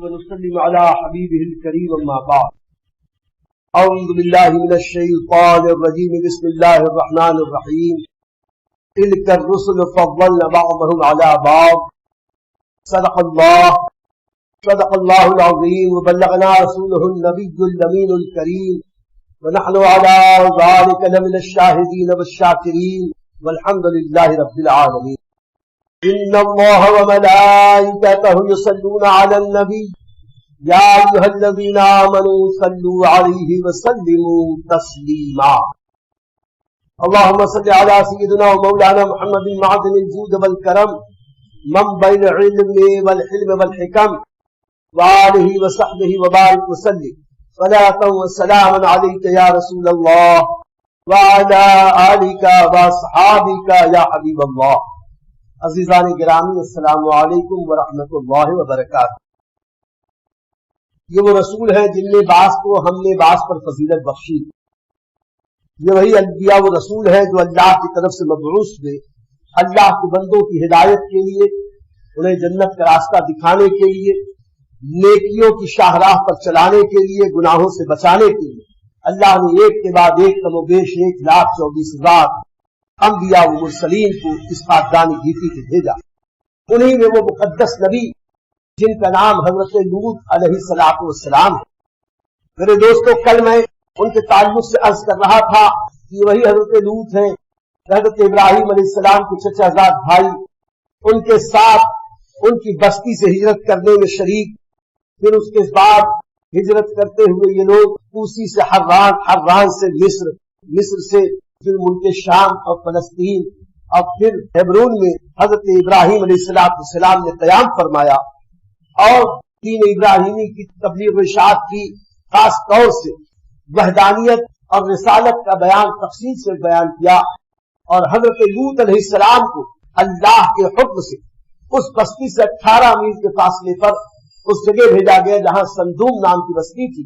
ونسلم على حبيبه الكريم أما بعد. أعوذ بالله من الشيطان الرجيم. بسم الله الرحمن الرحيم. تلك الرسل فضلنا بعضهم على بعض. صدق الله العظيم وبلغنا رسوله النبي الأمين الكريم ونحن على ذلك لمن الشاهدين والشاكرين والحمد لله رب العالمين. إن الله وملائكته يصلون على النبي يا أيها الذين آمنوا صلوا عليه وسلموا تسليما. اللهم صل على سيدنا ومولانا محمد معدن الجود والكرم منبع العلم والحلم والحكم وآله وصحبه وبارك وسلم صلاة وسلاما عليك يا رسول الله وعلى آلك وأصحابك يا حبيب الله. عزیزان گرامی، السلام علیکم ورحمۃ اللہ وبرکاتہ. یہ وہ رسول ہیں جن نے بعض کو ہم نے بعض پر فضیلت بخشی. یہ وہی انبیاء و رسول ہیں جو اللہ کی طرف سے مبعوث ہوئے اللہ کے بندوں کی ہدایت کے لیے، انہیں جنت کا راستہ دکھانے کے لیے، نیکیوں کی شاہراہ پر چلانے کے لیے، گناہوں سے بچانے کے لیے. اللہ نے ایک کے بعد ایک کم و بیش 1,24,000 انبیاء و مرسلین کو اس خاندانی گیتی کو بھیجا. انہی میں وہ مقدس نبی جن کا نام حضرت لوط علیہ السلام ہے. میرے دوستو، کل میں ان کے تعلق سے عرض کر رہا تھا کہ وہی حضرت لوط ہیں، حضرت ابراہیم علیہ السلام کے چچا زاد بھائی، ان کے ساتھ ان کی بستی سے ہجرت کرنے میں شریک. پھر اس کے بعد ہجرت کرتے ہوئے یہ لوگ کوسی سے حران سے مصر سے پھر ملک شام اور فلسطین اور پھر ہیبرون میں حضرت ابراہیم علیہ السلام نے قیام فرمایا اور دین ابراہیمی کی تبلیغ و اشاعت کی. خاص طور سے وحدانیت اور رسالت کا بیان تفصیل سے بیان کیا. اور حضرت لوط علیہ السلام کو اللہ کے حکم سے اس بستی سے 18 میل کے فاصلے پر اس جگہ بھیجا گیا جہاں سندوم نام کی بستی تھی.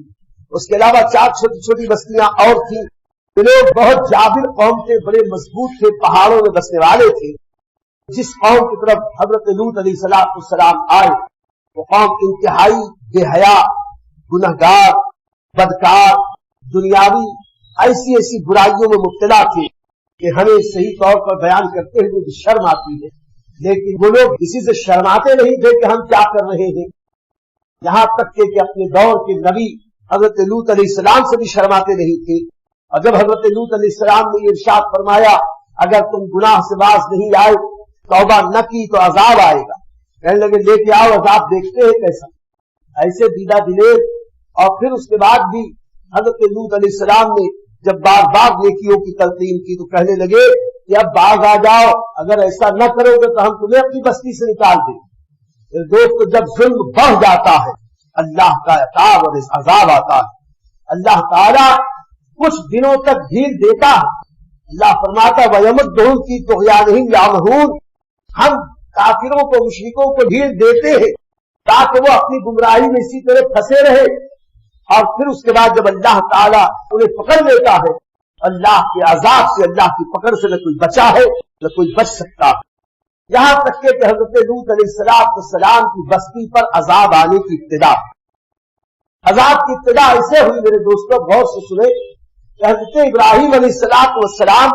اس کے علاوہ 4 چھوٹی چھوٹی بستیاں اور تھیں. یہ لوگ بہت جابر قوم تھے، بڑے مضبوط تھے، پہاڑوں میں بسنے والے تھے. جس قوم کی طرف حضرت لوط علیہ السلام آئے وہ قوم انتہائی بے حیا، گنہگار، بدکار، دنیاوی ایسی برائیوں میں مبتلا تھے کہ ہمیں صحیح طور پر بیان کرتے ہوئے شرم آتی ہے. لیکن وہ لوگ کسی سے شرماتے نہیں تھے کہ ہم کیا کر رہے ہیں. یہاں تک کہ اپنے دور کے نبی حضرت لوط علیہ السلام سے بھی شرماتے نہیں تھے. اور جب حضرت لوط علیہ السلام نے یہ ارشاد فرمایا اگر تم گناہ سے باز نہیں آئے، توبہ نہ کی تو عذاب آئے گا. کہنے لگے لے کے آؤ عذاب دیکھتے ہیں کیسا. ایسے دیدہ دلیر. اور پھر اس کے بعد بھی حضرت لوط علیہ السلام نے جب بار بار نیکیوں کی تلقین کی تو کہنے لگے کہ اب باز آ جاؤ، اگر ایسا نہ کرو گے تو ہم تمہیں اپنی بستی سے نکال دیں. دوست، جب ظلم بڑھ جاتا ہے اللہ کا عقاب اور عذاب آتا ہے. اللہ تعالیٰ کچھ دنوں تک ڈھیل دیتا ہے. اللہ فرماتا ہے وَيَمُدُّهُمْ فِي طُغْيَانِهِمْ يَعْمَهُونَ. ہم کافروں کو، مشرکوں کو ڈھیل دیتے ہیں تاکہ وہ اپنی گمراہی میں اسی طرح پھنسے رہے. اور پھر اس کے بعد جب اللہ تعالیٰ انہیں پکڑ لیتا ہے، اللہ کے عذاب سے، اللہ کی پکڑ سے نہ کوئی بچا ہے نہ کوئی بچ سکتا ہے. یہاں تک کہ حضرت لوط علیہ السلام کی بستی پر عذاب آنے کی ابتدا. عذاب کی ابتدا ایسے ہوئی میرے دوستوں، غور سے سنیں. حضرت ابراہیم علیہ السلام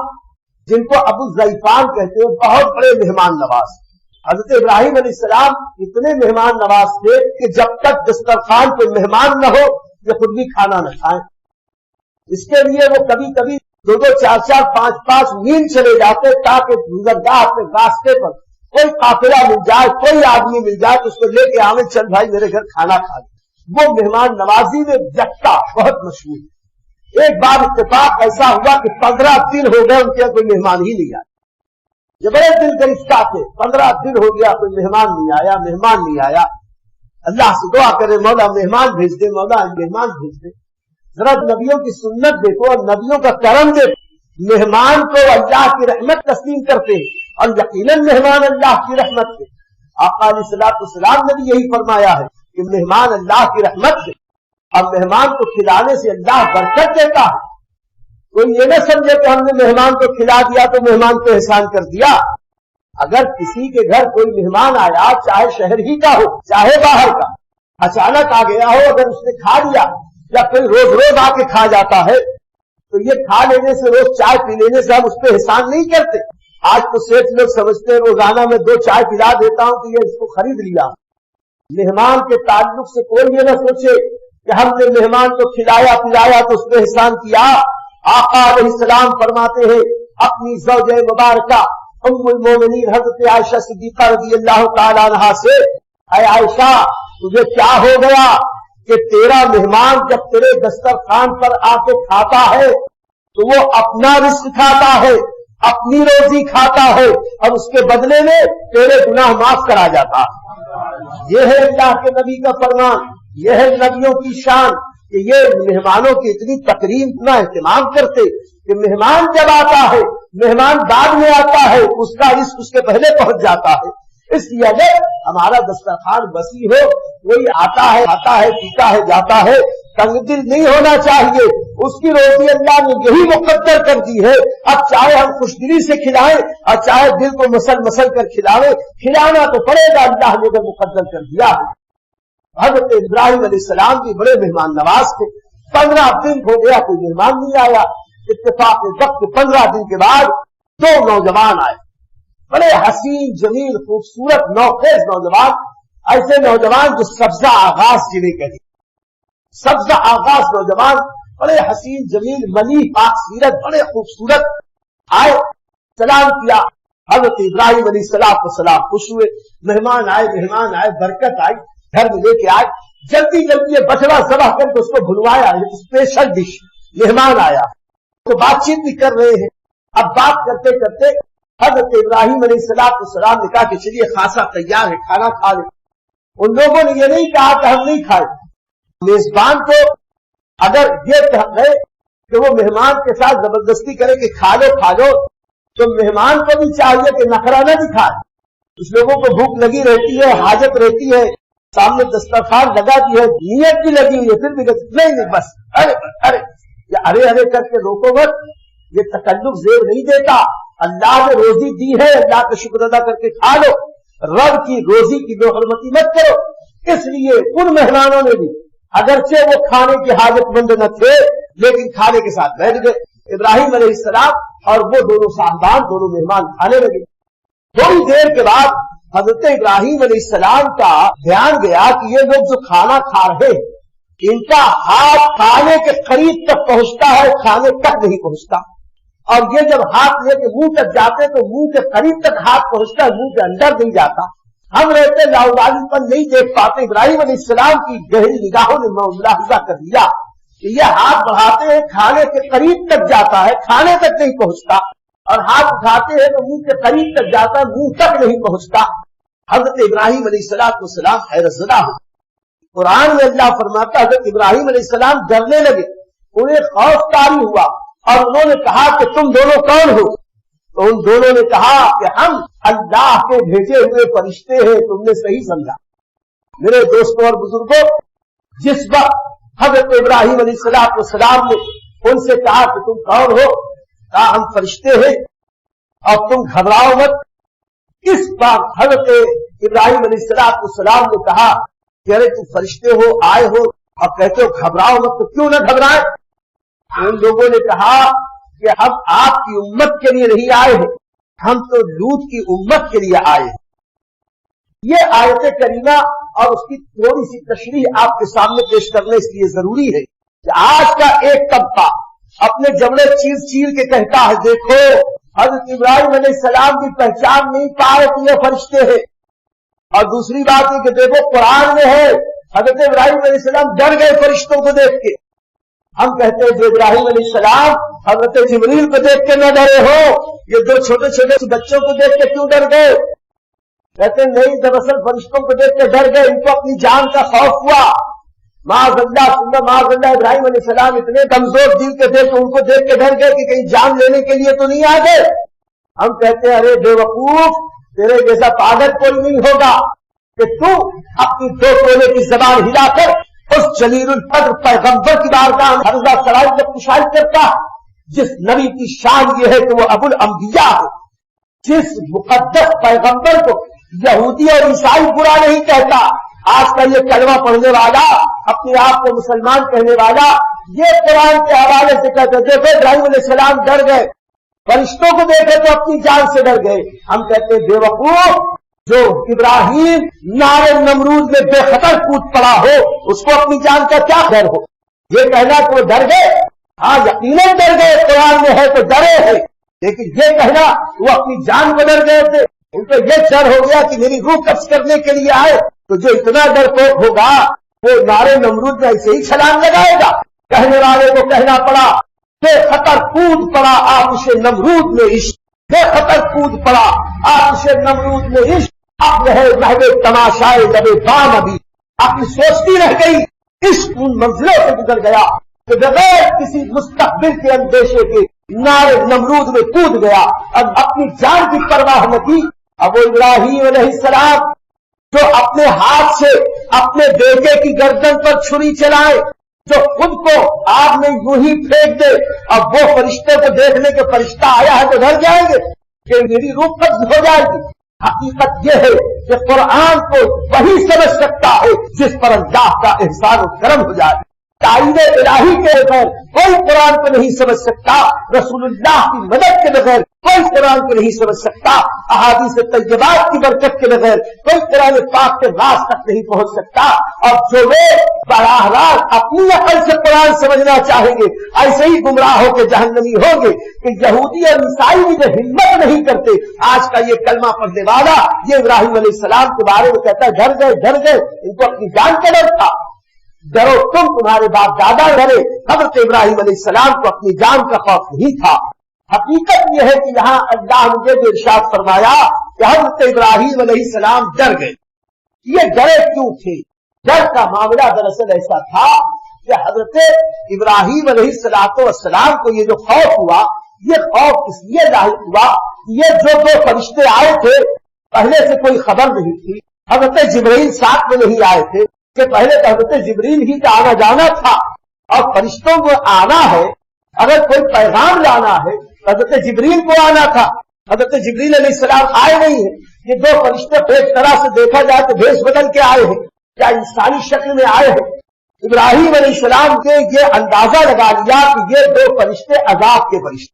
جن کو ابو الزیفان کہتے ہیں، بہت بڑے مہمان نواز. حضرت ابراہیم علیہ السلام اتنے مہمان نواز تھے کہ جب تک دسترخوان پہ مہمان نہ ہو یہ خود بھی کھانا نہ کھائیں. اس کے لیے وہ کبھی کبھی 2-2, 4-4, 5-5 میل چلے جاتے تاکہ گزرگاہ اپنے راستے پر کوئی قافلہ مل جائے، کوئی آدمی مل جائے تو اس کو لے کے آوے، چل بھائی میرے گھر کھانا کھا لے. وہ مہمان نوازی میں یکتا بہت مشہور. ایک بار اتفاق ایسا ہوا کہ 15 دن ہو گئے ان کے کوئی مہمان ہی نہیں آئے. یہ بڑے دل گرفتہ تھے. 15 دن ہو گیا کوئی مہمان نہیں آیا. اللہ سے دعا کرے مولا مہمان بھیج دے, مولا مہمان بھیج دے. ذرا نبیوں کی سنت دیکھو اور نبیوں کا کرم دیکھو. مہمان کو اللہ کی رحمت تسلیم کرتے ہیں اور یقیناً مہمان اللہ کی رحمت ہے. آقا علیہ الصلوۃ والسلام نے بھی یہی فرمایا ہے کہ مہمان اللہ کی رحمت ہے اور مہمان کو کھلانے سے اللہ برکت دیتا ہے. کوئی یہ نہ سمجھے کہ ہم نے مہمان کو کھلا دیا تو مہمان کو احسان کر دیا. اگر کسی کے گھر کوئی مہمان آیا, چاہے شہر ہی کا ہو چاہے باہر کا, اچانک آ گیا ہو, اگر اس نے کھا لیا یا کوئی روز روز آ کے کھا جاتا ہے تو یہ کھا لینے سے, روز چائے پی لینے سے ہم اس پہ احسان نہیں کرتے. آج تو سیٹ لوگ سمجھتے ہیں روزانہ میں 2 چائے پلا دیتا ہوں کہ یہ اس کو خرید لیا. مہمان کے تعلق سے کوئی یہ نہ سوچے کہ ہم نے مہمان کو کھلایا پلایا تو اس پہ احسان کیا. آقا علیہ السلام فرماتے ہیں اپنی زوجہ مبارکہ ام المومنین حضرت عائشہ صدیقہ رضی اللہ تعالی عنہا سے, اے عائشہ تجھے کیا ہو گیا کہ تیرا مہمان جب تیرے دسترخوان پر آ کے کھاتا ہے تو وہ اپنا رزق کھاتا ہے, اپنی روزی کھاتا ہے اور اس کے بدلے میں تیرے گناہ معاف کرا جاتا ہے. یہ ہے اللہ کے نبی کا فرمان, یہ ہے نبیوں کی شان کہ یہ مہمانوں کی اتنی تکریم, اتنا اہتمام کرتے کہ مہمان جب آتا ہے, مہمان بعد میں آتا ہے, اس کا رزق اس کے پہلے پہنچ جاتا ہے. اس لیے اگر ہمارا دسترخوان وسیع ہو, کوئی آتا ہے پیتا ہے جاتا ہے, تنگ دل نہیں ہونا چاہیے. اس کی روزی اللہ نے یہی مقدر کر دی ہے. اب چاہے ہم خوش دلی سے کھلائیں اور چاہے دل کو مسل کر کھلاویں, کھلانا تو پڑے گا, اللہ نے اگر مقدر کر دیا ہے. حضرت ابراہیم علیہ السلام بھی بڑے مہمان نواز تھے. 15 دن ہو گیا کوئی مہمان نہیں آیا. اتفاق وقت 15 دن کے بعد 2 نوجوان آئے, بڑے حسین جمیل خوبصورت نوخیز نوجوان, ایسے نوجوان جو سبزہ آغاز جنہیں کہتے, سبزہ آغاز نوجوان, بڑے حسین جمیل ملیح پاک سیرت, بڑے خوبصورت آئے. سلام کیا. حضرت ابراہیم علیہ السلام خوش ہوئے. مہمان آئے, برکت آئی, گھر میں لے کے آئے. جلدی یہ بچڑا ذبح کر کے اس کو بھلوایا, اسپیشل ڈش. مہمان آیا تو بات چیت بھی کر رہے ہیں. اب بات کرتے کرتے حضرت ابراہیم علیہ السلام نے کہا کہ چلیے خاصا تیار ہے, کھانا کھا لیں. ان لوگوں نے یہ نہیں کہا کہ ہم نہیں کھائے. میزبان کو اگر یہ کہہ گئے کہ وہ مہمان کے ساتھ زبردستی کرے کہ کھا لو, تو مہمان کو بھی چاہیے کہ نخرہ نہ دکھائے. کچھ لوگوں کو بھوک لگی رہتی ہے, حاجت رہتی ہے, سامنے دسترخوان لگا دی ہے, نیت بھی لگی ہوئی ہے, پھر بھی نہیں بس ارے کر کے روکو مت. یہ تکلف زیب نہیں دیتا. اللہ نے روزی دی ہے, اللہ کا شکر ادا کر کے کھا لو. رب کی روزی کی بے حرمتی مت کرو. اس لیے ان مہمانوں نے بھی اگرچہ وہ کھانے کی حاجت مند نہ تھے لیکن کھانے کے ساتھ بیٹھ گئے. ابراہیم علیہ السلام اور وہ دونوں صاحبان, دونوں مہمان کھانے لگے. تھوڑی دیر کے بعد حضرت ابراہیم علیہ السلام کا دھیان گیا کہ یہ لوگ جو کھانا کھا رہے ہیں ان کا ہاتھ کھانے کے قریب تک پہنچتا ہے, کھانے تک نہیں پہنچتا. اور یہ جب ہاتھ لے کے منہ تک جاتے تو منہ کے قریب تک ہاتھ پہنچتا ہے, منہ کے اندر نہیں جاتا. ہم رہتے لاؤبالی پر نہیں دیکھ پاتے. ابراہیم علیہ السلام کی گہری نگاہوں نے ملاحظہ کر لیا کہ یہ ہاتھ بڑھاتے ہیں, کھانے کے قریب تک جاتا ہے, کھانے تک نہیں پہنچتا, اور ہاتھ اٹھاتے ہیں تو منہ کے قریب تک جاتا ہے, منہ تک نہیں پہنچتا. حضرت ابراہیم علیہ السلام حیرت زدہ ہو. قرآن میں اللہ فرماتا حضرت ابراہیم علیہ السلام ڈرنے لگے, انہیں خوف طاری ہوا اور انہوں نے کہا کہ تم دونوں کون ہو؟ تو ان دونوں نے کہا کہ ہم اللہ کے بھیجے ہوئے فرشتے ہیں. تم نے صحیح سمجھا. میرے دوستوں اور بزرگوں, جس وقت حضرت ابراہیم علیہ السلام نے ان سے کہا کہ تم کون ہو, کہا ہم فرشتے ہیں اور تم گھبراؤ مت. اس بات حضرت ابراہیم علیہ السلام نے کہا کہ ارے تم فرشتے ہو, آئے ہو اور کہتے ہو گھبراؤ مت, تو کیوں نہ گھبرائے. ان لوگوں نے کہا کہ ہم آپ کی امت کے لیے نہیں آئے ہیں, ہم تو لوط کی امت کے لیے آئے ہیں. یہ آیت کریمہ اور اس کی تھوڑی سی تشریح آپ کے سامنے پیش کرنے اس لیے ضروری ہے کہ آج کا ایک طبقہ اپنے جبڑے چیل کے کہتا ہے دیکھو حضرت ابراہیم علیہ السلام کی پہچان نہیں پائے کہ یہ فرشتے ہیں. اور دوسری بات ہے کہ دیکھو قرآن میں ہے حضرت ابراہیم علیہ السلام ڈر گئے فرشتوں کو دیکھ کے. ہم کہتے ہیں جو ابراہیم علیہ السلام حضرت جبریل کو دیکھ کے نہ ڈرے ہو، یہ دو چھوٹے چھوٹے بچوں کو دیکھ کے کیوں ڈر گئے؟ کہتے ہیں نہیں، دراصل فرشتوں کو دیکھ کے ڈر گئے، ان کو اپنی جان کا خوف ہوا۔ معاذ اللہ ابراہیم علیہ السلام اتنے کمزور دل کے تھے کہ ان کو دیکھ کے ڈر گئے کہ کہیں جان لینے کے لیے تو نہیں آ گئے۔ ہم کہتے ہیں ارے بے وقوف، تیرے جیسا پاگل کوئی نہیں ہوگا کہ تو اپنی دو تولے کی زبان ہلا کر اس جلیل القدر پیغمبر کی بارگاہ میں حرزہ سرائی میں کشائی کرتا، جس نبی کی شان یہ ہے کہ وہ ابو الانبیاء ہے، جس مقدس پیغمبر کو یہودی اور عیسائی برا نہیں کہتا۔ آج کا یہ کلمہ پڑھنے والا، اپنے آپ کو مسلمان کہنے والا، یہ قرآن کے حوالے سے کہتے دیکھو ابراہیم علیہ السلام ڈر گئے، فرشتوں کو دیکھے تو اپنی جان سے ڈر گئے۔ ہم کہتے ہیں بے وقوف، جو ابراہیم نار نمرود میں بے خطر کود پڑا ہو اس کو اپنی جان کا کیا ڈر ہو؟ یہ کہنا کہ وہ ڈر گئے، ہاں یقیناً ڈر گئے، قرآن میں ہے تو ڈرے ہیں، لیکن یہ کہنا وہ اپنی جان کو ڈر گئے تھے، ان کو یہ ڈر ہو گیا کہ میری روح قبض کرنے کے لیے آئے، تو جو اتنا ڈرپوک ہوگا وہ نارے نمرود میں ایسے ہی چھلانگ لگائے گا؟ کہنے والے کو کہنا پڑا بے خطر کود پڑا آتش نمرود میں عشق، بے خطر کود پڑا آتش نمرود میں عشق، اب رہے محو تماشائے لبے بام، ابھی اپنی سوچتی رہ گئی، عشق ان منزلوں سے گزر گیا کہ بغیر کسی مستقبل کے اندیشے کے نارے نمرود میں کود گیا، اب اپنی جان کی پرواہ نہ کی۔ اب ابراہیم علیہ السلام جو اپنے ہاتھ سے اپنے بیٹے کی گردن پر چھری چلائے، جو خود کو آگ میں یوں ہی پھینک دے، اب وہ فرشتے کو دیکھنے کے فرشتہ آیا ہے تو ڈر جائیں گے کہ میری روح قبض ہو جائے گی۔ حقیقت یہ ہے کہ قرآن کو وہی سمجھ سکتا ہے جس پر اللہ کا احسان و کرم ہو جائے۔ تائید الہی کے بغیر کوئی قرآن کو نہیں سمجھ سکتا، رسول اللہ کی مدد کے بغیر کوئی قرآن کو نہیں سمجھ سکتا، احادیث طیبات کی برکت کے بغیر کوئی قرآن پاک کے راز تک نہیں پہنچ سکتا۔ اور جو لوگ براہ راست اپنی عقل سے قرآن سمجھنا چاہیں گے ایسے ہی گمراہ ہو کے جہنمی ہوں گے کہ یہودی اور عیسائی بھی جو ہمت نہیں کرتے۔ آج کا یہ کلمہ پڑھنے والا یہ ابراہیم علیہ السلام کے بارے میں کہتا ہے ڈر گئے، ان کو اپنی جان کا ڈر تھا۔ ڈرو تم، تمہارے باپ دادا ڈرے، حضرت ابراہیم علیہ السلام کو اپنی جان کا خوف نہیں تھا۔ حقیقت یہ ہے کہ یہاں اللہ نے جو ارشاد فرمایا کہ حضرت ابراہیم علیہ السلام ڈر گئے، یہ ڈرے کیوں تھے؟ ڈر کا معاملہ دراصل ایسا تھا کہ حضرت ابراہیم علیہ السلام کو یہ جو خوف ہوا، یہ خوف اس لیے ظاہر ہوا کہ یہ جو دو فرشتے آئے تھے پہلے سے کوئی خبر نہیں تھی، حضرت جبرائیل ساتھ میں نہیں آئے تھے کہ پہلے تو حضرت جبرائیل ہی کا آنا جانا تھا، اور فرشتوں کو آنا ہے، اگر کوئی پیغام لانا ہے حضرت جبرائیل کو آنا تھا۔ حضرت جبرائیل علیہ السلام آئے نہیں ہیں، یہ دو فرشتے ایک طرح سے دیکھا جائے تو بھیس بدل کے آئے ہیں، کیا انسانی شکل میں آئے ہیں؟ ابراہیم علیہ السلام کے یہ اندازہ لگا لیا کہ یہ دو فرشتے عذاب کے فرشتے،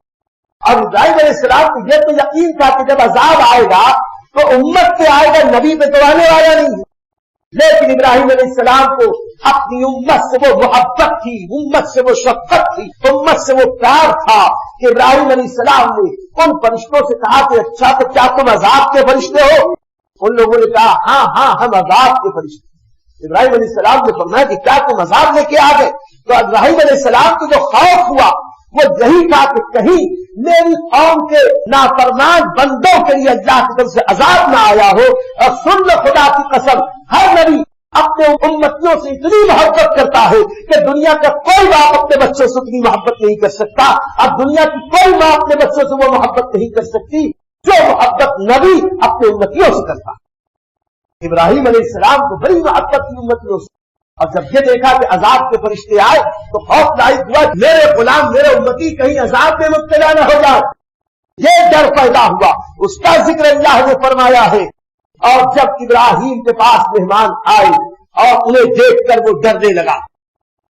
اور ابراہیم علیہ السلام کو یہ تو یقین تھا کہ جب عذاب آئے گا تو امت پہ آئے گا، نبی پہ تو آنے والا نہیں ہے۔ لیکن ابراہیم علیہ السلام کو اپنی امت سے وہ محبت تھی، امت سے وہ شفقت تھی، امت سے وہ پیار تھا کہ ابراہیم علیہ السلام نے ان فرشتوں سے کہا کہ اچھا تو کیا تم عذاب کے فرشتے ہو؟ ان لوگوں نے کہا ہاں ہم عذاب کے فرشتے۔ ابراہیم علیہ السلام نے فرمایا کہ کیا تم عذاب لے کے آ گئے؟ تو ابراہیم علیہ السلام کو جو خوف ہوا وہ یہی تھا کہ کہیں میری قوم کے نافرمان بندوں کے لیے اللہ کی طرف سے عذاب نہ آیا ہو۔ اور سن لو خدا کی قسم، ہر نبی اپنے امتیوں سے اتنی محبت کرتا ہے کہ دنیا کا کوئی باپ اپنے بچوں سے اتنی محبت نہیں کر سکتا، اب دنیا کی کوئی ماں اپنے بچوں سے وہ محبت نہیں کر سکتی جو محبت نبی اپنے امتیوں سے کرتا۔ ابراہیم علیہ السلام کو بڑی محبت کی امتیوں سے، اور جب یہ دیکھا کہ عذاب کے فرشتے آئے تو خوف لاحق ہوا، میرے غلام میرے امتی کہیں عذاب میں مبتلا نہ ہو جائے، یہ ڈر پیدا ہوا۔ اس کا ذکر اللہ نے فرمایا ہے، اور جب ابراہیم کے پاس مہمان آئے اور انہیں دیکھ کر وہ ڈرنے لگا،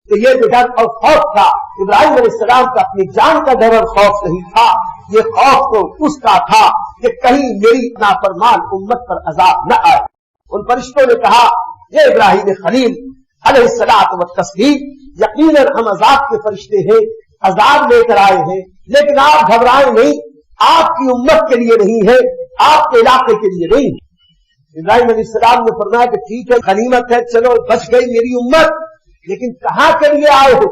تو یہ جو ڈر اور خوف تھا ابراہیم علیہ السلام کا اپنی جان کا ڈر اور خوف نہیں تھا، یہ خوف تو اس کا تھا کہ کہیں میری نافرمان امت پر عذاب نہ آئے۔ ان فرشتوں نے کہا یہ ابراہیم خلیل علیہ الصلوۃ والتسلیم، یقیناً ہم عذاب کے فرشتے ہیں، عذاب لے کر آئے ہیں، لیکن آپ گھبرائیں نہیں، آپ کی امت کے لیے نہیں ہے، آپ کے علاقے کے لیے نہیں ہے۔ ابراہیم علیہ السلام نے فرمایا کہ ٹھیک ہے، غنیمت ہے، چلو بچ گئی میری امت، لیکن کہاں کے لیے آئے ہو؟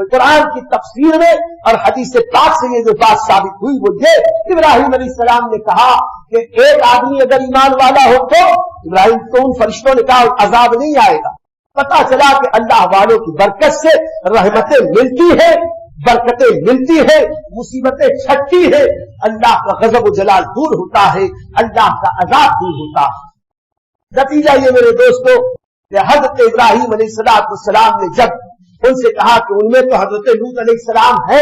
تو قرآن کی تفسیر میں اور حدیث پاک سے یہ جو بات ثابت ہوئی وہ یہ، ابراہیم علیہ السلام نے کہا کہ ایک آدمی اگر ایمان والا ہو تو ابراہیم تو ان فرشتوں نے کہا عذاب نہیں آئے گا. پتا چلا کہ اللہ والوں کی برکت سے رحمتیں ملتی ہے، برکتیں ملتی ہے، مصیبتیں چھٹتی ہے، اللہ کا غضب و جلال دور ہوتا ہے، اللہ کا عذاب دور ہوتا ہے. نتیجہ یہ میرے دوستو کہ حضرت ابراہیم علیہ السلام نے جب ان سے کہا کہ ان میں تو حضرت لوط علیہ السلام ہے،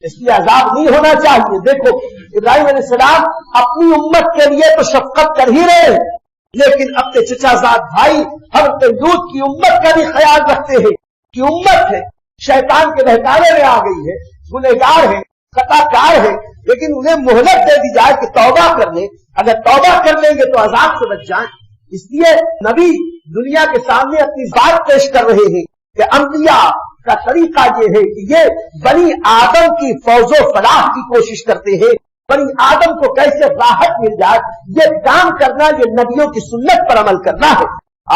اس لیے عذاب نہیں ہونا چاہیے. دیکھو ابراہیم علیہ السلام اپنی امت کے لیے تو شفقت کر ہی رہے ہیں، لیکن اپنے چچا زاد بھائی حضرت لوط کی امت کا بھی خیال رکھتے ہیں کہ امت ہے، شیطان کے بہکانے میں آ گئی ہے، گنہگار ہے، خطا کار ہے، لیکن انہیں مہلت دے دی جائے کہ توبہ کر لیں. اگر توبہ کر لیں گے تو عذاب سے بچ جائیں. اس لیے نبی دنیا کے سامنے اپنی ذات پیش کر رہے ہیں کہ انبیاء کا طریقہ یہ ہے کہ یہ بنی آدم کی فوز و فلاح کی کوشش کرتے ہیں، بنی آدم کو کیسے راحت مل جائے یہ کام کرنا، یہ نبیوں کی سنت پر عمل کرنا ہے.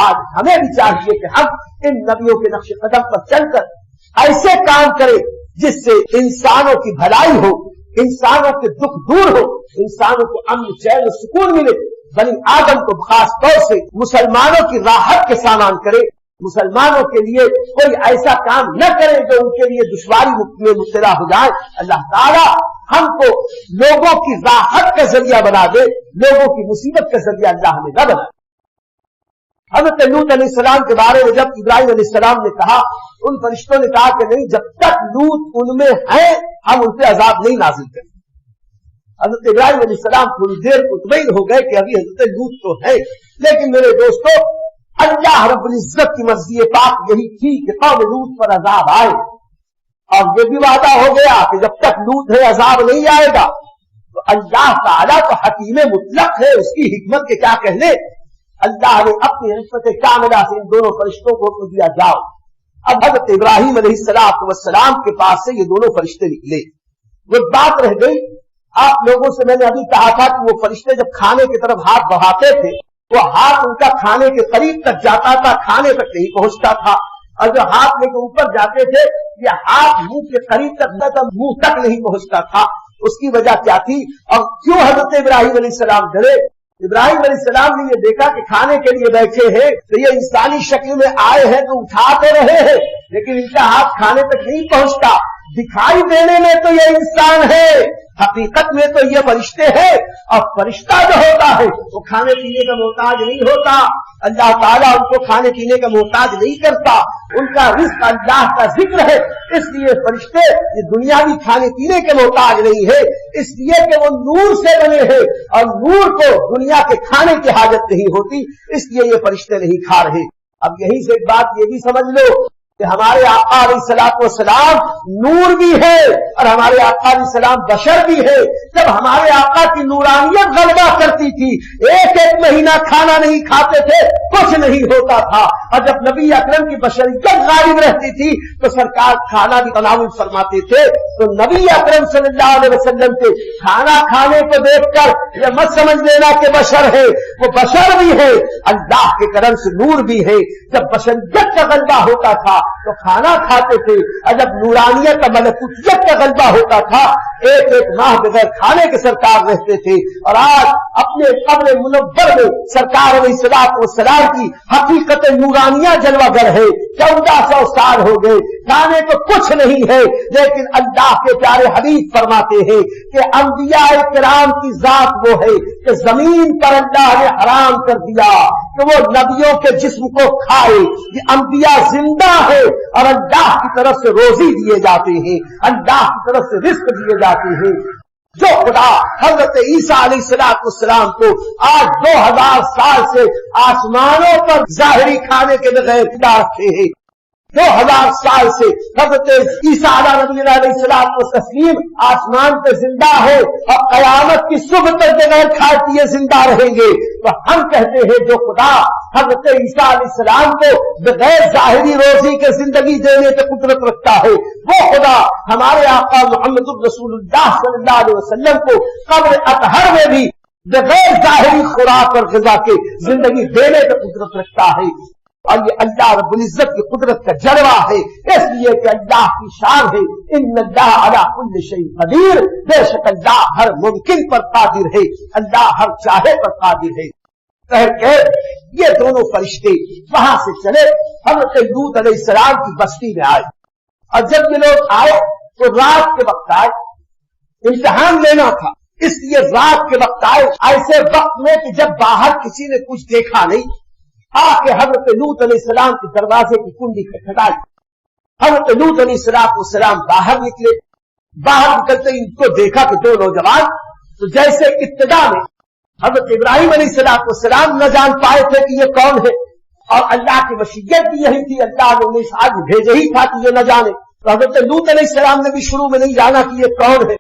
آج ہمیں بھی چاہیے کہ ہم ان نبیوں کے نقش قدم پر چل کر ایسے کام کریں جس سے انسانوں کی بھلائی ہو، انسانوں کے دکھ دور ہو، انسانوں کو امن چین و سکون ملے. بنی آدم کو خاص طور سے مسلمانوں کی راحت کے سامان کرے، مسلمانوں کے لیے کوئی ایسا کام نہ کرے جو ان کے لیے دشواری میں مبتلا ہو جائے. اللہ تعالیٰ ہم کو لوگوں کی راحت کا ذریعہ بنا دے، لوگوں کی مصیبت کا ذریعہ اللہ ہمیں نہ بنا. حضرت لوط علیہ السلام کے بارے میں جب ابراہیم علیہ السلام نے کہا، ان فرشتوں نے کہا کہ نہیں، جب تک لوط ان میں ہے ہم ان پہ عذاب نہیں نازل کریں. حضرت ابراہیم علیہ السلام تھوڑی دیر مطمئن ہو گئے کہ ابھی حضرت لوط تو ہے، لیکن میرے دوستو اللہ رب العزت کی مرضی پاک یہی تھی کہ قوم لوط پر عذاب آئے، اور یہ بھی وعدہ ہو گیا کہ جب تک لوط ہے عذاب نہیں آئے گا. تو اللہ تعالیٰ تو حکیم مطلق ہے، اس کی حکمت کے کیا کہنے. اللہ نے اپنی حکمت کاملہ سے ان دونوں فرشتوں کو دیا جاؤ. اب حضرت ابراہیم علیہ السلام کے پاس سے یہ دونوں فرشتے نکلے. وہ بات رہ گئی، آپ لوگوں سے میں نے ابھی کہا تھا کہ وہ فرشتے جب کھانے کی طرف ہاتھ بڑھاتے تھے وہ ہاتھ ان کا کھانے کے قریب تک جاتا تھا، کھانے تک نہیں پہنچتا تھا، اور جو ہاتھ لے کے اوپر جاتے تھے یہ ہاتھ منہ کے قریب تک منہ تک نہیں پہنچتا تھا. اس کی وجہ کیا تھی اور کیوں حضرت ابراہیم علیہ السلام ڈرے؟ ابراہیم علیہ السلام نے یہ دیکھا کہ کھانے کے لیے بیٹھے ہیں تو یہ انسانی شکل میں آئے ہیں تو اٹھا تو رہے ہیں، لیکن ان کا ہاتھ کھانے تک نہیں پہنچتا. دکھائی دینے میں تو یہ انسان ہے، حقیقت میں تو یہ فرشتے ہیں، اور فرشتہ جو ہوتا ہے وہ کھانے پینے کا محتاج نہیں ہوتا. اللہ تعالیٰ ان کو کھانے پینے کا محتاج نہیں کرتا، ان کا رزق اللہ کا ذکر ہے. اس لیے فرشتے یہ دنیاوی کھانے پینے کے محتاج نہیں ہے، اس لیے کہ وہ نور سے بنے ہیں اور نور کو دنیا کے کھانے کی حاجت نہیں ہوتی، اس لیے یہ فرشتے نہیں کھا رہے. اب یہی سے ایک بات یہ بھی سمجھ لو کہ ہمارے آقا علیہ السلام نور بھی ہے اور ہمارے آقا علیہ السلام بشر بھی ہے. جب ہمارے آقا کی نورانیت غلبہ کرتی تھی ایک مہینہ کھانا نہیں کھاتے تھے، کچھ نہیں ہوتا تھا، اور جب نبی اکرم کی بشریت غالب رہتی تھی تو سرکار کھانا بھی تناول فرماتے تھے. تو نبی اکرم صلی اللہ علیہ وسلم کے کھانا کھانے کو دیکھ کر یہ مت سمجھ لینا کہ بشر ہے، وہ بشر بھی ہے، اللہ کے کرم سے نور بھی ہے. جب بشریت کا غلبہ ہوتا تھا تو کھانا کھاتے تھے، اور جب نورانیت ملکوتیت کا غلبہ ہوتا تھا ایک ماہ بغیر کھانے کے سرکار رہتے تھے. اور آج اپنے قبر منور میں سرکار علیہ السلام کی حقیقت نورانیہ جلوہ گر ہے. 1400 سال ہو گئے، کھانے تو کچھ نہیں ہے، لیکن اللہ کے پیارے حبیب فرماتے ہیں کہ انبیاء کرام کی ذات وہ ہے کہ زمین پر اللہ نے حرام کر دیا کہ وہ نبیوں کے جسم کو کھائے. یہ انبیاء زندہ ہے اور اللہ کی طرف سے روزی دیے جاتے ہیں، اللہ کی طرف سے رزق دیے جاتے ہیں. جو خدا حضرت عیسیٰ علیہ السلام کو آج 2000 سال سے آسمانوں پر ظاہری کھانے کے بغیر رکھتے ہیں، 2000 سال سے حضرت عیسیٰ علیہ السلام آسمان پہ زندہ ہے اور قیامت کی صبح تک بغیر کھائے پیے زندہ رہیں گے. تو ہم کہتے ہیں جو خدا حضرت عیسیٰ علیہ السلام کو بغیر ظاہری روزی کے زندگی دینے کی قدرت رکھتا ہے، وہ خدا ہمارے آقا محمد رسول اللہ صلی اللہ علیہ وسلم کو قبر اطہر میں بھی بغیر ظاہری خوراک اور غذا کے زندگی دینے کی قدرت رکھتا ہے. اور یہ اللہ رب العزت کی قدرت کا جلوہ ہے، اس لیے کہ اللہ کی شان ہے ان اللہ علی کل شیء قدیر، بے شک اللہ ہر ممکن پر قادر ہے، اللہ ہر چاہے پر قادر ہے۔ کہ یہ دونوں فرشتے وہاں سے چلے، حضرت لوط علیہ السلام کی بستی میں آئے، اور جب یہ لوگ آئے تو رات کے وقت آئے، امتحان لینا تھا، اس لیے رات کے وقت آئے، ایسے وقت میں کہ جب باہر کسی نے کچھ دیکھا نہیں، آ کے حضرت لوط علیہ السلام کے دروازے کی کنڈی کھٹکھٹائی۔ حضرت لوط علیہ السلام باہر نکلے، باہر نکلتے ان کو دیکھا کہ دو نوجوان، تو جیسے ابتدا میں حضرت ابراہیم علیہ السلام نہ جان پائے تھے کہ یہ کون ہے، اور اللہ کی مشیت بھی یہی تھی، اللہ نے انہیں آج بھیجے ہی تھا کہ یہ نہ جانے، تو حضرت لوط علیہ السلام نے بھی شروع میں نہیں جانا کہ یہ کون ہے۔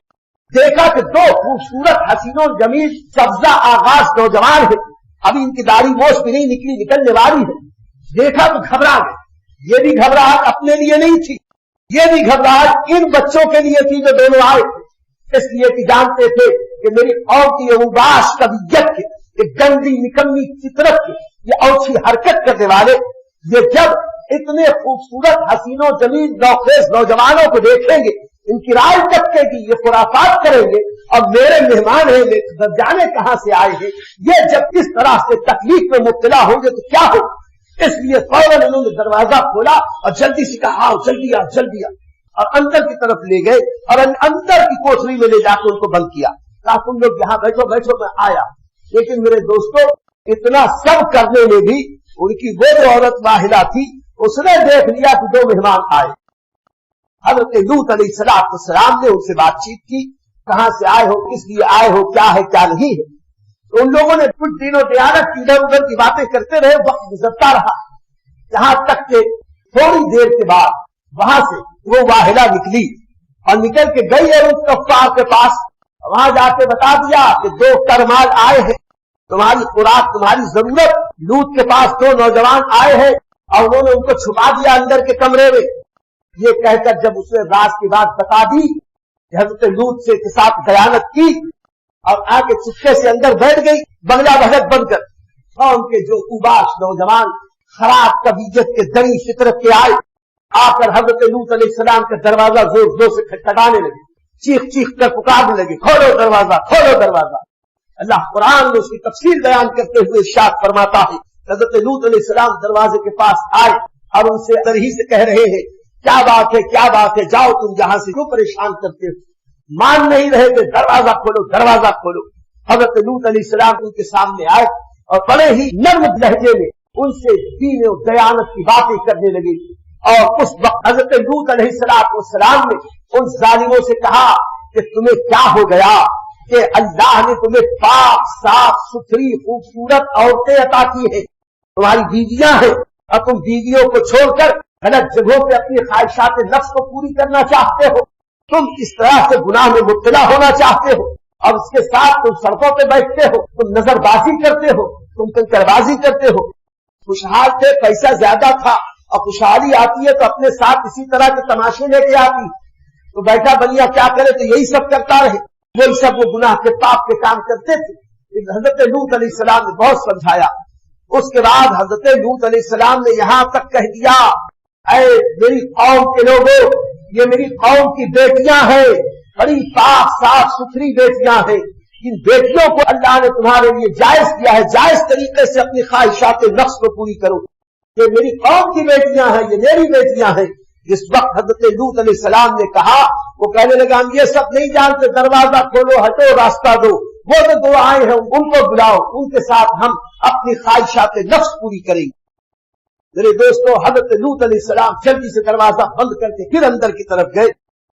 دیکھا کہ دو خوبصورت حسین و جمیل سبزہ آغاز نوجوان ہے، ابھی ان کی داڑھی موچ بھی نہیں نکلی، نکلنے والی ہے۔ دیکھا تو گھبرا گئے، یہ بھی گھبراہٹ اپنے لیے نہیں تھی، یہ بھی گھبراہٹ ان بچوں کے لیے تھی جو دونوں آئے تھے، اس لیے کہ جانتے تھے کہ میری قوم کی یہ اوباش طبیعت کے، یہ گندی نکمی فطرت کے، یہ اوچھی حرکت کرنے والے، یہ جب اتنے خوبصورت حسین و جمیل نوخیز نوجوانوں کو دیکھیں گے، ان کی رائے ٹپکے گی، یہ خرافات کریں گے، اور میرے مہمان ہیں، جانے کہاں سے آئے ہیں، یہ جب اس طرح سے تکلیف میں مبتلا ہوں گے تو کیا ہو۔ اس لیے فوراً انہوں نے دروازہ کھولا اور جلدی سے کہا آؤ، جلدی آ جلدی آ، اور اندر کی طرف لے گئے اور اندر کی کوٹری میں لے جا کے ان کو بند کیا، کہا تم لوگ یہاں بیٹھو بیٹھو، میں آیا۔ لیکن میرے دوستوں، اتنا سب کرنے میں بھی ان کی وہ جو عورت واحدہ تھی، اس نے دیکھ لیا کہ دو مہمان آئے۔ حضرت لوط علیہ السلام نے ان سے بات چیت کی، کہاں سے آئے ہو، کس لیے آئے ہو، کیا ہے کیا نہیں ہے۔ تو ان لوگوں نے کچھ دن و دیانت کی ادھر ادھر کی باتیں کرتے رہے، وقت گزرتا رہا، یہاں تک کہ تھوڑی دیر کے بعد وہاں سے وہ واحدہ نکلی اور نکل کے گئی ہے اس کفار کے پاس، وہاں جا کے بتا دیا کہ دو کرمال آئے ہیں، تمہاری خوراک تمہاری ضرورت، لوط کے پاس دو نوجوان آئے ہیں، اور انہوں نے ان کو چھپا دیا اندر کے کمرے میں۔ یہ کہہ کر جب اس نے راز کی بات بتا دی، حضرت لوط سے کے ساتھ دیانت کی اور آ کے چپکے سے اندر بیٹھ گئی بنگلہ بھگت بن کر، اور ان کے جو اوباش نوجوان خراب طبیعت کے دری فطرت کے آئے، آ کر حضرت لوط علیہ السلام کا دروازہ زور زور سے کھٹکھٹانے لگے، چیخ چیخ کر پکارنے لگے، کھولو دروازہ کھولو دروازہ۔ اللہ قرآن میں اس کی تفصیل بیان کرتے ہوئے ارشاد فرماتا ہے، حضرت لوط علیہ السلام دروازے کے پاس آئے اور ان سے اندر ہی سے کہہ رہے ہیں، کیا بات ہے کیا بات ہے، جاؤ تم یہاں سے، کیوں پریشان کرتے ہو، مان نہیں رہے کہ دروازہ کھولو دروازہ کھولو۔ حضرت لوط علیہ السلام ان کے سامنے آئے اور بڑے ہی نرم لہجے میں ان سے دین و دیانت کی باتیں کرنے لگے، اور اس وقت حضرت لوط علیہ السلام نے ان ظالموں سے کہا کہ تمہیں کیا ہو گیا کہ اللہ نے تمہیں پاک صاف ستھری خوبصورت عورتیں عطا کی ہیں، تمہاری بیویاں ہیں، اور تم بیویوں کو چھوڑ کر غلط جگہوں پہ اپنی خواہشات نفس کو پوری کرنا چاہتے ہو، تم اس طرح سے گناہ میں مبتلا ہونا چاہتے ہو، اور اس کے ساتھ تم سڑکوں پہ بیٹھتے ہو، تم نظر بازی کرتے ہو، تم کنکر بازی کرتے ہو۔ خوشحال تھے، پیسہ زیادہ تھا، اور خوشحالی آتی ہے تو اپنے ساتھ اسی طرح کے تماشے لے کے آتی، تو بیٹھا بنیا کیا کرے، تو یہی سب کرتا رہے، وہی سب وہ گناہ کے پاپ کے کام کرتے تھے۔ حضرت لوط علیہ السلام نے بہت سمجھایا، اس کے بعد حضرت لوط علیہ السلام نے یہاں تک کہہ دیا، اے میری قوم کے لوگوں، یہ میری قوم کی بیٹیاں ہیں، بڑی پاک صاف ستھری بیٹیاں ہیں، ان بیٹیوں کو اللہ نے تمہارے لیے جائز کیا ہے، جائز طریقے سے اپنی خواہشات نفس کو پوری کرو، یہ میری قوم کی بیٹیاں ہیں، یہ میری بیٹیاں ہیں۔ جس وقت حضرت لوط علیہ السلام نے کہا، وہ کہنے لگا ہم یہ سب نہیں جانتے، دروازہ کھولو، ہٹو، راستہ دو، وہ جو دو آئے ہیں ان کو بلاؤ، ان کے ساتھ ہم اپنی خواہشات نفس پوری کریں گے۔ میرے دوستو، حضرت لوط علیہ السلام جلدی سے دروازہ بند کر کے پھر اندر کی طرف گئے،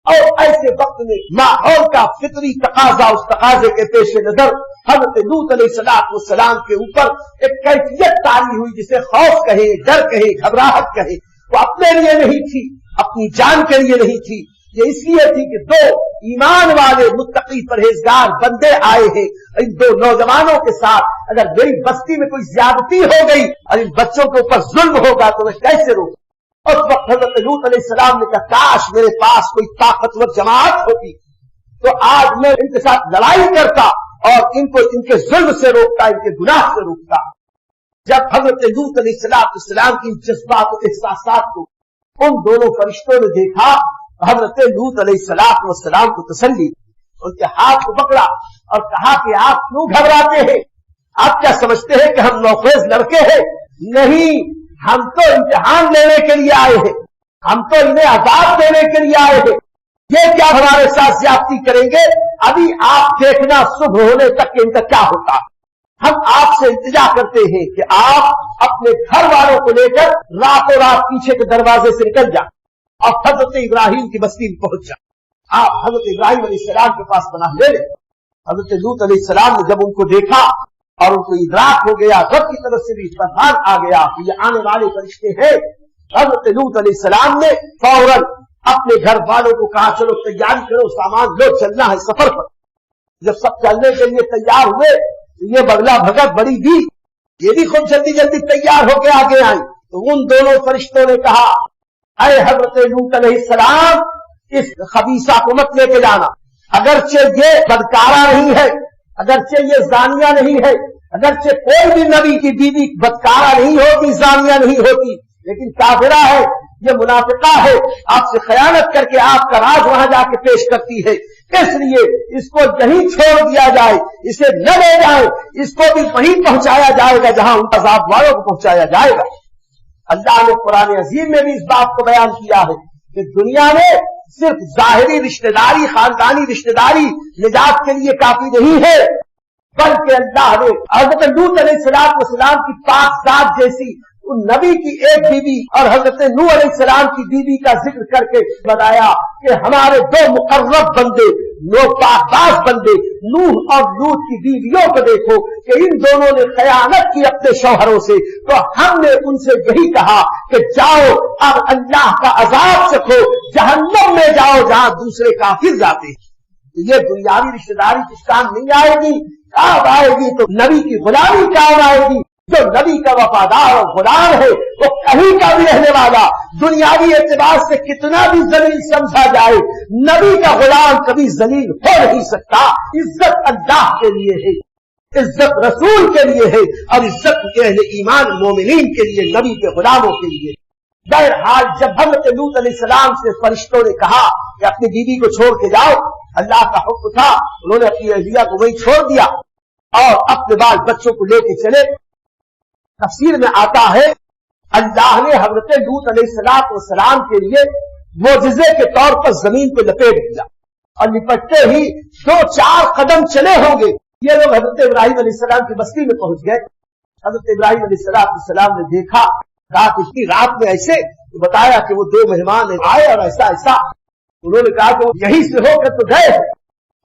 اور ایسے وقت میں ماحول کا فطری تقاضا، اس تقاضے کے پیش نظر حضرت لوط علیہ السلام کے اوپر ایک کیفیت طاری ہوئی جسے خوف کہے، ڈر کہے، گھبراہٹ کہے۔ وہ اپنے لیے نہیں تھی، اپنی جان کے لیے نہیں تھی، یہ اس لیے تھی کہ دو ایمان والے متقی پرہیزگار بندے آئے ہیں، ان دو نوجوانوں کے ساتھ اگر میری بستی میں کوئی زیادتی ہو گئی اور ان بچوں کے اوپر ظلم ہوگا تو میں کیسے روکوں۔ اس وقت حضرت لوط علیہ السلام نے کہا، کاش میرے پاس کوئی طاقتور جماعت ہوتی تو آج میں ان کے ساتھ لڑائی کرتا اور ان کو ان کے ظلم سے روکتا، ان کے گناہ سے روکتا۔ جب حضرت لوط علیہ السلام کی جذبات و احساسات کو ان دونوں فرشتوں نے دیکھا، حضرت لوط علیہ السلام کو تسلی، ان کے ہاتھ کو پکڑا اور کہا کہ آپ کیوں گھبراتے ہیں؟ آپ کیا سمجھتے ہیں کہ ہم نوخیز لڑکے ہیں؟ نہیں، ہم تو امتحان لینے کے لیے آئے ہیں، ہم تو انہیں عذاب دینے کے لیے آئے ہیں، یہ کیا ہمارے ساتھ زیادتی کریں گے؟ ابھی آپ دیکھنا صبح ہونے تک کہ ان کا کیا ہوتا۔ ہم آپ سے التجا کرتے ہیں کہ آپ اپنے گھر والوں کو لے کر راتوں رات پیچھے کے دروازے سے نکل جائیں اور حضرت ابراہیم کی بستی میں پہنچ جائیں۔ آپ حضرت ابراہیم علیہ السلام کے پاس پناہ لے لیں۔ حضرت لوط علیہ السلام نے جب ان کو دیکھا اور ان کو ادراک ہو گیا، رب کی طرف سے بھی فرمان آ گیا کہ یہ آنے والے فرشتے ہیں، حضرت لوط علیہ السلام نے فوراً اپنے گھر والوں کو کہا چلو تیاری کرو، سامان لو، چلنا ہے سفر پر۔ جب سب چلنے کے لیے تیار ہوئے، یہ بگلا بھگت بڑی بھی یہ بھی خود جلدی جلدی تیار ہو کے آگے آئی، تو ان دونوں فرشتوں نے کہا اے حضرت لوط علیہ السلام، اس خبیثہ کو مت لے کے جانا، اگرچہ یہ بدکارہ نہیں ہے، اگرچہ یہ زانیہ نہیں ہے، اگرچہ کوئی بھی نبی کی بیوی بدکارہ نہیں ہوتی، زانیہ نہیں ہوتی، لیکن کافرہ ہے، یہ منافقہ ہے، آپ سے خیانت کر کے آپ کا راز وہاں جا کے پیش کرتی ہے، اس لیے اس کو یہیں چھوڑ دیا جائے، اسے نہ لے جائے، اس کو بھی وہیں پہنچایا جائے گا جہاں ان عذاب والوں کو پہنچایا جائے گا۔ اللہ نے قرآن عظیم میں بھی اس بات کو بیان کیا ہے کہ دنیا میں صرف ظاہری رشتہ داری، خاندانی رشتہ داری نجات کے لیے کافی نہیں ہے، بلکہ اللہ نے حضرت لوط علیہ السلام کی پاک ذات جیسی ان نبی کی ایک بیوی اور حضرت نوح علیہ السلام کی بیوی کا ذکر کر کے بتایا کہ ہمارے دو مقرب بندے، پاک باز بندے نوح اور لوط کی بیویوں کو دیکھو کہ ان دونوں نے خیانت کی اپنے شوہروں سے، تو ہم نے ان سے یہی کہا کہ جاؤ اب اللہ کا عذاب سکھو، جہنم میں جاؤ جہاں دوسرے کافر جاتے ہیں۔ یہ دنیاوی رشتہ داری کس کام نہیں آئے گی، کام آئے گی تو نبی کی غلامی کام آئے گی۔ جو نبی کا وفادار اور غلام ہے وہ کہیں کا بھی رہنے والا، دنیاوی اعتبار سے کتنا بھی ذلیل سمجھا جائے، نبی کا غلام کبھی ذلیل ہو نہیں سکتا۔ عزت اللہ کے لیے ہے، عزت رسول کے لیے ہے، اور عزت اہل ایمان مومنین کے لیے، نبی کے غلاموں کے لیے۔ بہرحال جب حضرت لوط علیہ السلام سے فرشتوں نے کہا کہ اپنی بیوی کو چھوڑ کے جاؤ، اللہ کا حکم تھا، انہوں نے اپنی اہلیہ کو وہیں چھوڑ دیا اور اپنے بال بچوں کو لے کے چلے۔ تفسیر میں آتا ہے اللہ نے حضرت لوط علیہ السلام کے لیے معجزے کے طور پر زمین پہ لپیٹ دیا، اور لپٹتے ہی 2-4 قدم چلے ہوں گے یہ لوگ حضرت ابراہیم علیہ السلام کی بستی میں پہنچ گئے۔ حضرت ابراہیم علیہ السلام نے دیکھا رات میں ایسے بتایا کہ وہ 2 مہمان آئے اور ایسا ایسا، انہوں نے کہا کہ وہ یہیں سے ہو کر تو گئے۔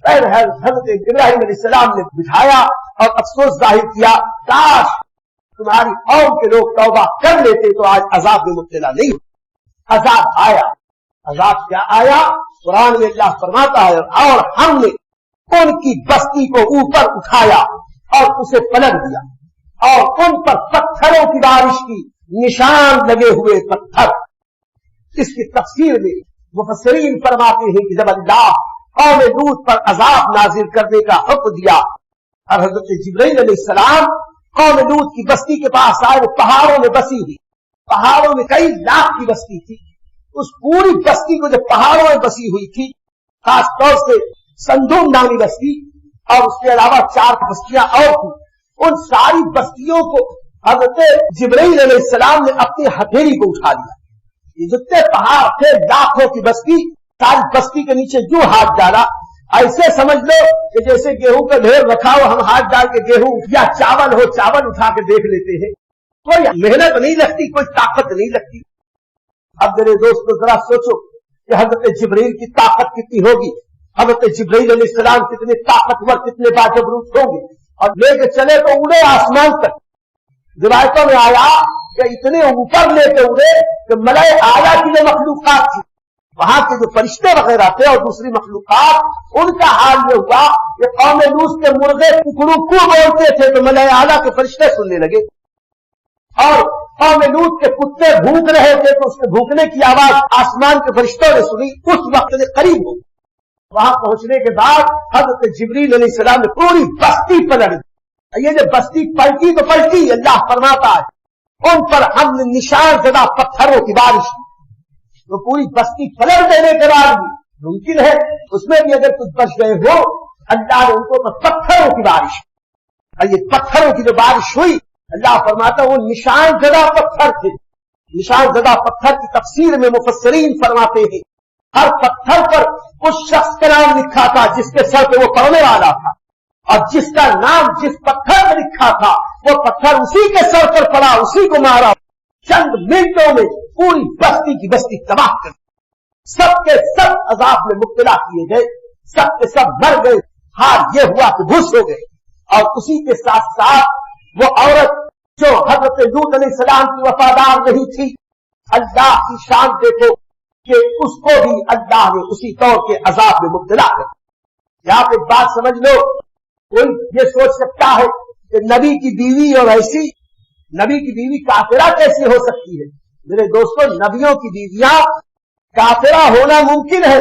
حضرت ابراہیم علیہ السلام نے بٹھایا اور افسوس ظاہر کیا، کاش تمہاری قوم کے لوگ توبہ کر لیتے تو آج عذاب میں مبتلا نہیں۔ عذاب آیا، عذاب کیا آیا؟ قرآن میں اللہ فرماتا ہے اور ہم نے ان کی بستی کو اوپر اٹھایا اور اسے پلٹ دیا، اور ان پر پتھروں کی بارش کی، نشان لگے ہوئے پتھر۔ اس کی تفسیر میں مفسرین فرماتے ہیں کہ جب اللہ قوم لوط پر عذاب نازل کرنے کا حکم دیا اور حضرت جبرائیل علیہ السلام قوم لوط کی بستی کے پاس آئے، وہ پہاڑوں میں بسی ہوئی، پہاڑوں میں کئی لاکھ کی بستی تھی، اس پوری بستی کو جو پہاڑوں میں بسی ہوئی تھی، خاص طور سے سندوم نامی بستی اور اس کے علاوہ 4 بستیاں اور تھیں، ان ساری بستیوں کو حضرت جبرائیل علیہ السلام نے اپنی ہتھیلی کو اٹھا لیا۔ یہ جتنے پہاڑ تھے، لاکھوں کی بستی، ساری بستی کے نیچے جو ہاتھ ڈالا، ایسے سمجھ لو کہ جیسے گیہوں کا ڈھیر رکھا ہو، ہم ہاتھ ڈال کے گیہوں یا چاول ہو، چاول اٹھا کے دیکھ لیتے ہیں، کوئی محنت نہیں لگتی، کوئی طاقت نہیں لگتی۔ اب میرے دوستو ذرا سوچو کہ حضرت جبرائیل کی طاقت کتنی ہوگی، حضرت جبرائیل علیہ السلام کتنے طاقتور، کتنے باجبروت ہوں گے، اور لے کے چلے تو اڑے آسمان تک۔ روایتوں میں آیا کہ اتنے اوپر لے کے اڑے کہ ملائے اعلیٰ کی جو مخلوقات تھی، وہاں کے جو فرشتے وغیرہ تھے اور دوسری مخلوقات، ان کا حال یہ ہوا کہ قوم لوط کے مرغے ککڑو بولتے تھے تو ملائے اعلیٰ کے فرشتے سننے لگے، اور قوم لوط کے کتے بھوک رہے تھے تو اس کے بھوکنے کی آواز آسمان کے فرشتوں نے سنی، اس وقت نے قریب ہو۔ وہاں پہنچنے کے بعد حضرت جبرائیل علیہ السلام نے پوری بستی پلٹ دی، یہ جو بستی پلٹی تو پلٹی، اللہ فرماتا ہے ان پر ہم نے نشان زدہ پتھروں کی بارش کی، تو پوری بستی پلٹ دینے کے بعد بھی ممکن ہے اس میں بھی اگر کچھ بچ گئے ہو، اللہ نے ان کو پتھروں کی بارش کی۔ اور یہ پتھروں کی جو بارش ہوئی، اللہ فرماتا وہ نشان زدہ پتھر تھے۔ نشان زدہ پتھر کی تفسیر میں مفسرین فرماتے ہیں ہر پتھر پر اس شخص کا نام لکھا تھا جس کے سر پہ وہ پڑنے والا تھا، اور جس کا نام جس پتھر میں لکھا تھا وہ پتھر اسی کے سر پر پڑا، اسی کو مارا، چند منٹوں میں پوری بستی کی بستی تباہ کر، سب کے سب عذاب میں مبتلا کیے گئے، سب کے سب مر گئے۔ حال یہ ہوا کہ بھوس ہو گئے۔ اور اسی کے ساتھ ساتھ وہ عورت جو حضرت لوط علیہ السلام کی وفادار نہیں تھی، اللہ کی شان دیکھو کہ اس کو بھی اللہ نے اسی طور کے عذاب میں مبتلا کر۔ یہاں پہ ایک بات سمجھ لو، کوئی یہ سوچ سکتا ہے کہ نبی کی بیوی اور ایسی نبی کی بیوی کافرہ کیسی ہو سکتی ہے؟ میرے دوستوں، نبیوں کی بیویاں کافرہ ہونا ممکن ہے،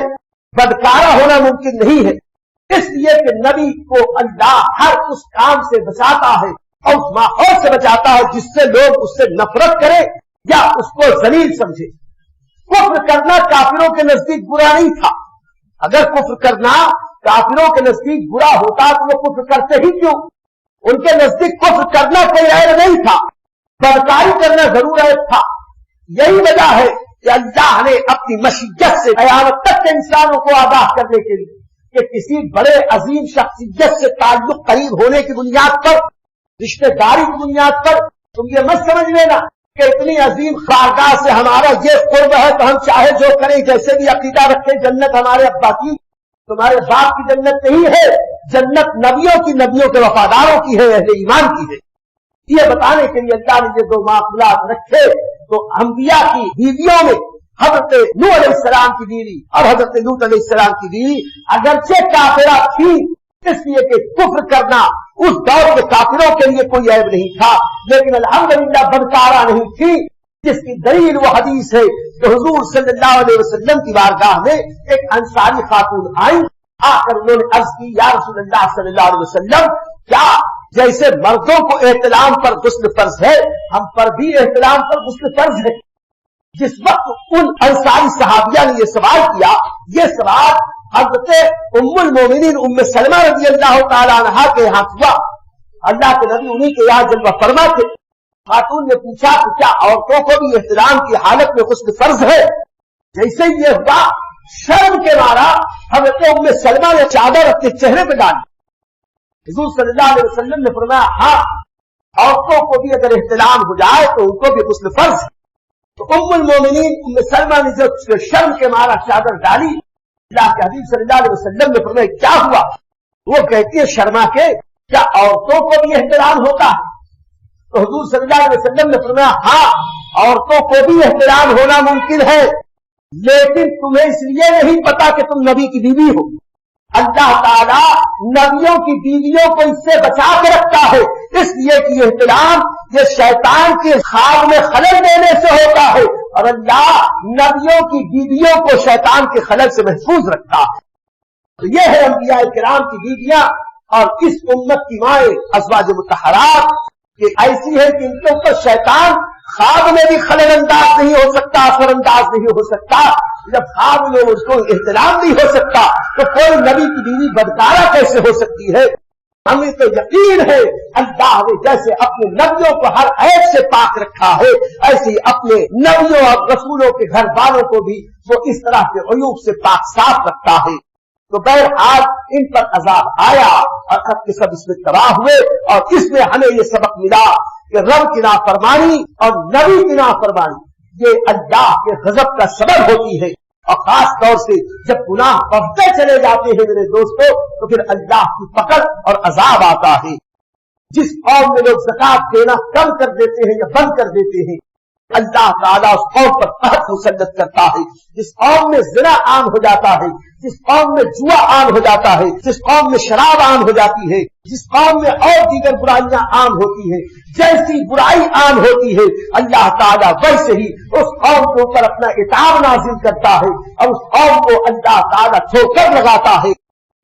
بدکارہ ہونا ممکن نہیں ہے، اس لیے کہ نبی کو اللہ ہر اس کام سے بچاتا ہے اور اس ماحول سے بچاتا ہے جس سے لوگ اس سے نفرت کریں یا اس کو ذلیل سمجھے۔ کفر کرنا کافروں کے نزدیک برا نہیں تھا، اگر کفر کرنا کافروں کے نزدیک برا ہوتا تو وہ کفر کرتے ہی کیوں؟ ان کے نزدیک کفر کرنا کوئی عیب نہیں تھا، بدکاری کرنا ضرور عیب تھا۔ یہی وجہ ہے کہ اللہ نے اپنی مشیت سے قیامت تک کے انسانوں کو آگاہ کرنے کے لیے کہ کسی بڑے عظیم شخصیت سے تعلق قریب ہونے کی بنیاد پر، رشتہ داری کی بنیاد پر، تم یہ مت سمجھ لینا کہ اتنی عظیم خارگاہ سے ہمارا یہ قرب ہے تو ہم چاہے جو کریں، جیسے بھی عقیدہ رکھیں جنت ہمارے ابا کی، تمہارے باپ کی جنت نہیں ہے، جنت نبیوں کی، نبیوں کے وفاداروں کی ہے، اہل ایمان کی ہے۔ یہ بتانے کے لیے اللہ نے یہ دو معاملات رکھے تو انبیاء کی بیویوں میں حضرت نوح علیہ السلام کی بیوی اور حضرت لوط علیہ السلام کی بیوی اگرچہ کافرہ تھی، اس لیے کہ کفر کرنا اس دور کے کافروں کے لیے کوئی عیب نہیں تھا، لیکن الحمدللہ بدکارہ نہیں تھی، جس کی دلیل وہ حدیث ہے کہ حضور صلی اللہ علیہ وسلم کی بارگاہ میں ایک انصاری خاتون آئی، آ کر انہوں نے عرض کی یا رسول اللہ صلی اللہ علیہ وسلم، کیا جیسے مردوں کو احتلام پر غسل فرض ہے ہم پر بھی احتلام پر غسل فرض ہے؟ جس وقت ان انصاری صحابیہ نے یہ سوال کیا، یہ سوال حضرت ام المومنین ام سلمہ رضی اللہ تعالی عنہا کے یہاں ہوا، اللہ کے نبی انہی کے یہاں جلوہ فرما تھے۔ خاتون نے پوچھا کہ کیا عورتوں کو بھی احتلام کی حالت میں غسل فرض ہے؟ جیسے یہ ہوا، شرم کے مارا حضرت ام سلمہ نے چادر اپنے چہرے پہ ڈالی۔ حضور صلی اللہ علیہ وسلم نے فرمایا ہاں، عورتوں کو بھی اگر احتلام ہو جائے تو ان کو بھی غسل فرض ہے۔ تو ام المومنین ام سلمہ نے جو شرم کے مارا چادر ڈالی، اللہ کے حبیب صلی اللہ علیہ وسلم نے فرمایا کیا ہوا؟ وہ کہتی ہے شرما کے کیا عورتوں کو بھی احترام ہوتا ہے؟ تو حضور صلی اللہ علیہ وسلم نے فرمایا ہاں، عورتوں کو بھی احترام ہونا ممکن ہے، لیکن تمہیں اس لیے نہیں پتا کہ تم نبی کی بیوی ہو۔ اللہ تعالیٰ نبیوں کی بیویوں کو اس سے بچا کے رکھتا ہے، اس لیے کہ یہ احترام یہ شیطان کے خواب میں خلل دینے سے ہوتا ہے، اور اللہ نبیوں کی بیویوں کو شیطان کے خلل سے محفوظ رکھتا ہے۔ تو یہ ہے انبیاء کرام کی بیویاں، اور اس امت کی مائیں ازواج مطہرات کہ ایسی ہے کہ ان کے اوپر شیطان خواب میں بھی خلل انداز نہیں ہو سکتا، اثر انداز نہیں ہو سکتا۔ جب خواب میں اس کو احترام نہیں ہو سکتا تو کوئی نبی کی بیوی بدکارہ کیسے ہو سکتی ہے؟ ہمیں تو یقین ہے اللہ نے جیسے اپنے نبیوں کو ہر عیب سے پاک رکھا ہے، ایسے اپنے نبیوں اور رسولوں کے گھر والوں کو بھی وہ اس طرح کے عیوب سے پاک صاف رکھتا ہے۔ تو بہرحال ان پر عذاب آیا اور سب کے سب اس میں تباہ ہوئے، اور اس میں ہمیں یہ سبق ملا کہ رب کی نافرمانی اور نبی کی نافرمانی یہ اللہ کے غضب کا سبب ہوتی ہے، اور خاص طور سے جب گناہ بڑھتے چلے جاتے ہیں میرے دوستوں تو پھر اللہ کی پکڑ اور عذاب آتا ہے۔ جس قوم میں لوگ زکات دینا کم کر دیتے ہیں یا بند کر دیتے ہیں، اللہ تعالیٰ اس قوم پر قحط مسلط کرتا ہے۔ جس قوم میں زنا عام ہو جاتا ہے، جس قوم میں جوا عام ہو جاتا ہے، جس قوم میں شراب عام ہو جاتی ہے، جس قوم میں اور دیگر برائیاں عام ہوتی ہیں، جیسی برائی عام ہوتی ہے اللہ تعالیٰ ویسے ہی اس قوم کے اوپر اپنا عتاب نازل کرتا ہے، اور اس قوم کو اللہ تعالیٰ ٹھوکر لگاتا ہے